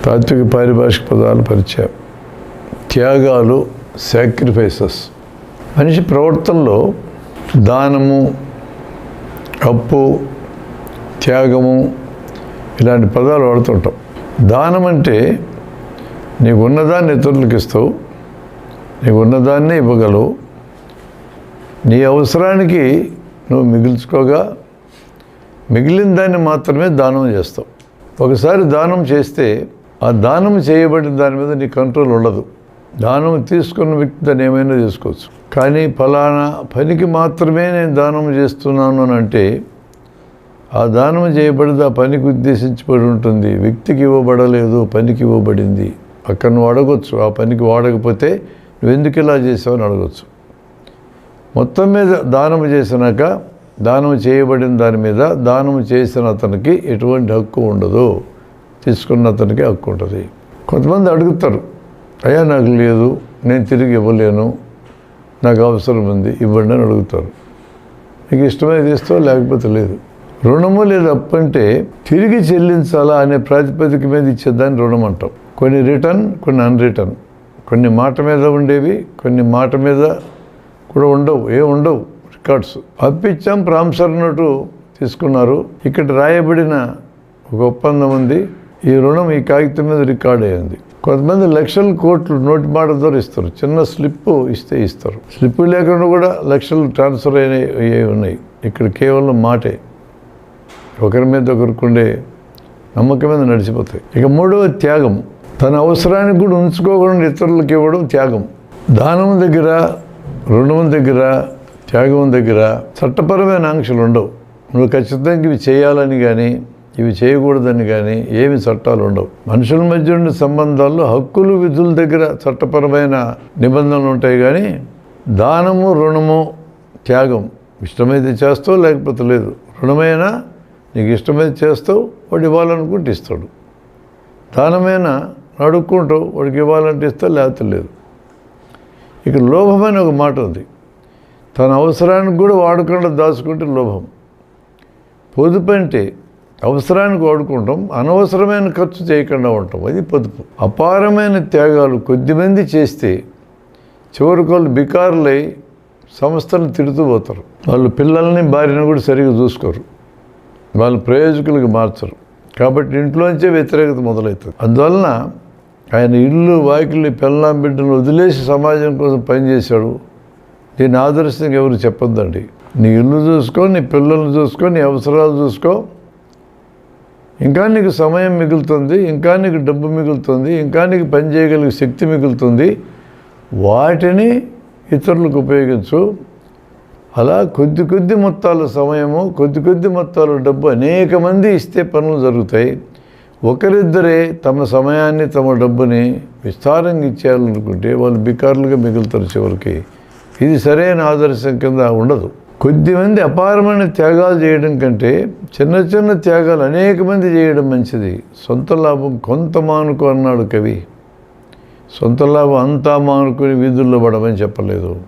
తాత్విక పారిభాషిక పదాలు పరిచయం. త్యాగాలు, సాక్రిఫైసెస్. మనిషి ప్రవర్తనలో దానము, అప్పు, త్యాగము ఇలాంటి పదాలు వాడుతుంటాం. దానం అంటే నీకు ఉన్నదాన్ని ఇతరులకు ఇస్తావు, నీకు ఉన్నదాన్నే ఇవ్వగలవు, నీ అవసరానికి నువ్వు మిగుల్చుకోగా మిగిలిన దాన్ని మాత్రమే దానం చేస్తావు. ఒకసారి దానం చేస్తే ఆ దానం చేయబడిన దాని మీద నీ కంట్రోల్ ఉండదు. దానం తీసుకున్న వ్యక్తి దాన్ని ఏమైనా తీసుకోవచ్చు. కానీ ఫలానా పనికి మాత్రమే నేను దానం చేస్తున్నాను అని అంటే ఆ దానం చేయబడితే ఆ పనికి ఉద్దేశించబడి ఉంటుంది. వ్యక్తికి ఇవ్వబడలేదు, పనికి ఇవ్వబడింది. అక్కడ నువ్వు అడగొచ్చు, ఆ పనికి వాడకపోతే నువ్వు ఎందుకు ఇలా చేసావు అని అడగచ్చు. మొత్తం మీద దానం చేసినాక దానం చేయబడిన దాని మీద దానం చేసిన అతనికి ఎటువంటి హక్కు ఉండదు, తీసుకున్న అతనికి హక్కు ఉంటుంది. కొంతమంది అడుగుతారు, అయ్యా నాకు లేదు, నేను తిరిగి ఇవ్వలేను, నాకు అవసరం ఉంది, ఇవ్వండి అని అడుగుతారు. మీకు ఇష్టమైతే ఇస్తావు, లేకపోతే లేదు. రుణము లేదా అప్పు అంటే తిరిగి చెల్లించాలా అనే ప్రాతిపదిక మీద ఇచ్చేదాన్ని రుణం అంటాం. కొన్ని రిటర్న్, కొన్ని అన్రిటర్న్. కొన్ని మాట మీద ఉండేవి, కొన్ని మాట మీద కూడా ఉండవు, ఉండవు రికార్డ్స్. అప్పిచ్చాం, ప్రామిసర్ నోటు తీసుకున్నారు, ఇక్కడ రాయబడిన ఒక ఒప్పందం ఉంది, ఈ రుణం ఈ కాగితం మీద రికార్డ్ అయ్యింది. కొంతమంది లక్షల కోట్లు నోటి మాట ద్వారా ఇస్తారు. చిన్న స్లిప్పు ఇస్తే ఇస్తారు. స్లిప్పు లేకుండా కూడా లక్షలు ట్రాన్స్ఫర్ అయినవి ఉన్నాయి. ఇక్కడ కేవలం మాటే, ఒకరి మీద ఒకరికుండే నమ్మకం మీద నడిచిపోతాయి. ఇక మూడవ త్యాగం. తన అవసరానికి కూడా ఉంచుకోకుండా ఇతరులకు ఇవ్వడం త్యాగం. దానం దగ్గర, రుణం దగ్గర, త్యాగం దగ్గర చట్టపరమైన ఆంక్షలు ఉండవు. నువ్వు ఖచ్చితంగా ఇవి చేయాలని కానీ ఇవి చేయకూడదని కానీ ఏమి చట్టాలు ఉండవు. మనుషుల మధ్య ఉండే సంబంధాల్లో హక్కులు, విధుల దగ్గర చట్టపరమైన నిబంధనలు ఉంటాయి. కానీ దానము, రుణము, త్యాగం ఇష్టమైతే చేస్తావు, లేకపోతే లేదు. రుణమైనా నీకు ఇష్టమైతే చేస్తావు, వాడు ఇవ్వాలనుకుంటే ఇస్తాడు. దానమైనా అడుక్కుంటావు, వాడికి ఇవ్వాలంటే ఇస్తావు, లేకపోతే లేదు. ఇక లోభమైన ఒక మాట ఉంది. తన అవసరానికి కూడా వాడకుండా దాచుకుంటే లోభం. పొదుపు అంటే అవసరానికి వాడుకుంటాం, అనవసరమైన ఖర్చు చేయకుండా ఉంటాం, అది పొదుపు. అపారమైన త్యాగాలు కొద్దిమంది చేస్తే చివరికి వాళ్ళు బికారులై సంస్థలను తిడుతూ పోతారు. వాళ్ళు పిల్లల్ని, భార్యను కూడా సరిగ్గా చూసుకోరు, వాళ్ళు ప్రయోజకులకు మార్చరు. కాబట్టి ఇంట్లోంచే వ్యతిరేకత మొదలవుతుంది. అందువలన ఆయన ఇల్లు, వాకిళ్ళు, పెళ్ళాం, బిడ్డలు వదిలేసి సమాజం కోసం పనిచేశాడు. దీని ఆదర్శంగా ఎవరు చెప్పొద్దండి. నీ ఇల్లు చూసుకో, నీ పిల్లల్ని చూసుకో, నీ అవసరాలు చూసుకో. ఇంకా నీకు సమయం మిగులుతుంది, ఇంకా నీకు డబ్బు మిగులుతుంది, ఇంకా నీకు పని చేయగలిగే శక్తి మిగులుతుంది. వాటిని ఇతరులకు ఉపయోగించు. అలా కొద్ది మొత్తాల సమయము, కొద్ది మొత్తాల డబ్బు అనేక మంది ఇస్తే పనులు జరుగుతాయి. ఒకరిద్దరే తమ సమయాన్ని, తమ డబ్బుని విస్తారంగా ఇచ్చేయాలనుకుంటే వాళ్ళు బికారులుగా మిగులుతారు చివరికి. ఇది సరైన ఆదర్శం కింద ఉండదు. కొద్దిమంది అపారమైన త్యాగాలు చేయడం కంటే చిన్న త్యాగాలు అనేక మంది చేయడం మంచిది. సొంత లాభం కొంత మానుకో అన్నాడు కవి. సొంత లాభం అంతా మానుకొని వీధుల్లో పడమని చెప్పలేదు.